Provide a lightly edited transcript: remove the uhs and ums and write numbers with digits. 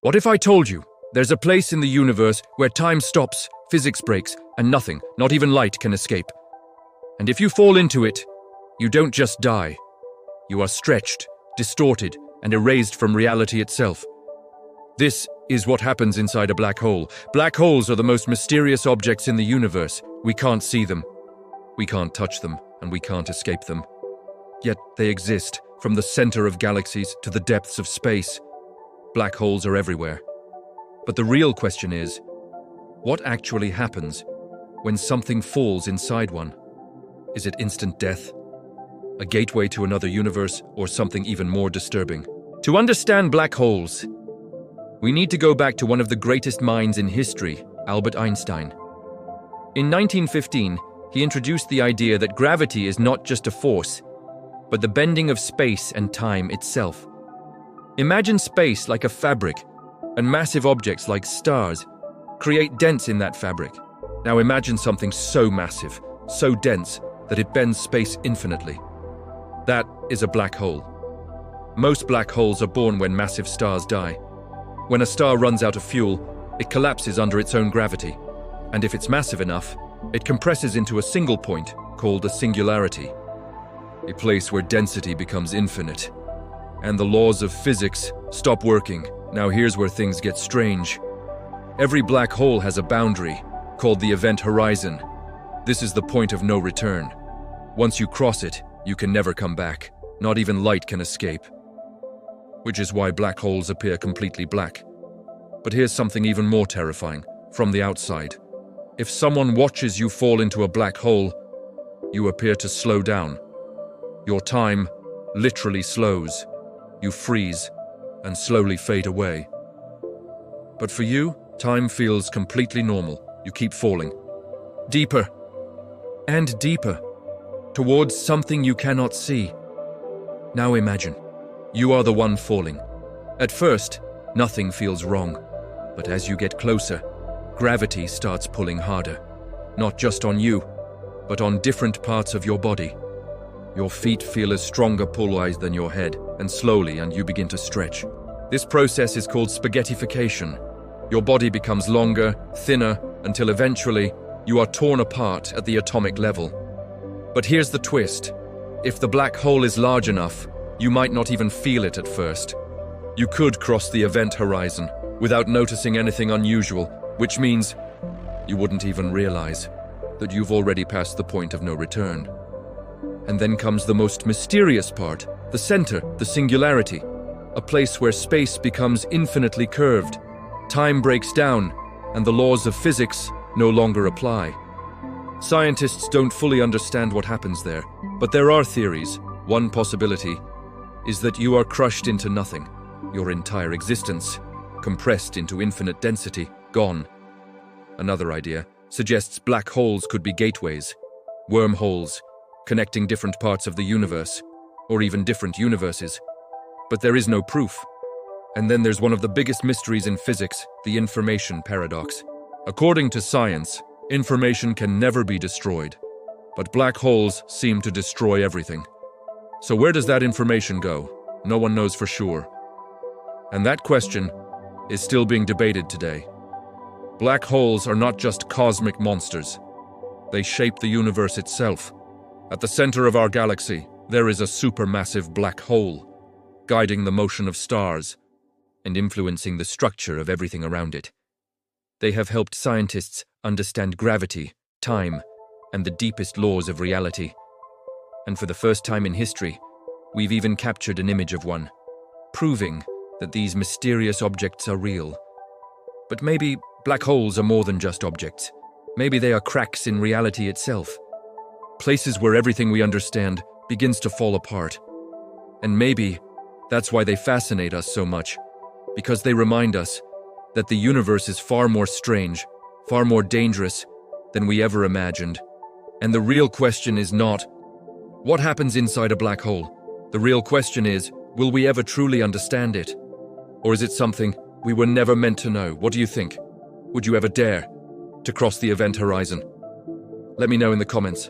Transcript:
What if I told you there's a place in the universe where time stops, physics breaks, and nothing, not even light, can escape? And if you fall into it, you don't just die. You are stretched, distorted, and erased from reality itself. This is what happens inside a black hole. Black holes are the most mysterious objects in the universe. We can't see them, we can't touch them, and we can't escape them. Yet they exist, from the center of galaxies to the depths of space. Black holes are everywhere. But the real question is, what actually happens when something falls inside one? Is it instant death, a gateway to another universe, or something even more disturbing? To understand black holes, we need to go back to one of the greatest minds in history, Albert Einstein. In 1915, he introduced the idea that gravity is not just a force, but the bending of space and time itself. Imagine space like a fabric, and massive objects like stars create dents in that fabric. Now imagine something so massive, so dense, that it bends space infinitely. That is a black hole. Most black holes are born when massive stars die. When a star runs out of fuel, it collapses under its own gravity. And if it's massive enough, it compresses into a single point called a singularity, a place where density becomes infinite, and the laws of physics stop working. Now here's where things get strange. Every black hole has a boundary, called the event horizon. This is the point of no return. Once you cross it, you can never come back. Not even light can escape. Which is why black holes appear completely black. But here's something even more terrifying, from the outside. If someone watches you fall into a black hole, you appear to slow down. Your time literally slows. You freeze and slowly fade away. But for you, time feels completely normal. You keep falling. Deeper and deeper, towards something you cannot see. Now imagine, you are the one falling. At first, nothing feels wrong. But as you get closer, gravity starts pulling harder. Not just on you, but on different parts of your body. Your feet feel a stronger pull than your head, and slowly you begin to stretch. This process is called spaghettification. Your body becomes longer, thinner, until eventually you are torn apart at the atomic level. But here's the twist. If the black hole is large enough, you might not even feel it at first. You could cross the event horizon without noticing anything unusual, which means you wouldn't even realize that you've already passed the point of no return. And then comes the most mysterious part, the center, the singularity, a place where space becomes infinitely curved. Time breaks down, and the laws of physics no longer apply. Scientists don't fully understand what happens there, but there are theories. One possibility is that you are crushed into nothing, your entire existence, compressed into infinite density, gone. Another idea suggests black holes could be gateways, wormholes, connecting different parts of the universe, or even different universes. But there is no proof. And then there's one of the biggest mysteries in physics, the information paradox. According to science, information can never be destroyed, but black holes seem to destroy everything. So where does that information go? No one knows for sure. And that question is still being debated today. Black holes are not just cosmic monsters. They shape the universe itself. At the center of our galaxy, there is a supermassive black hole, guiding the motion of stars and influencing the structure of everything around it. They have helped scientists understand gravity, time, and the deepest laws of reality. And for the first time in history, we've even captured an image of one, proving that these mysterious objects are real. But maybe black holes are more than just objects. Maybe they are cracks in reality itself. Places where everything we understand begins to fall apart. And maybe that's why they fascinate us so much, because they remind us that the universe is far more strange, far more dangerous than we ever imagined. And the real question is not, what happens inside a black hole? The real question is, will we ever truly understand it? Or is it something we were never meant to know? What do you think? Would you ever dare to cross the event horizon? Let me know in the comments.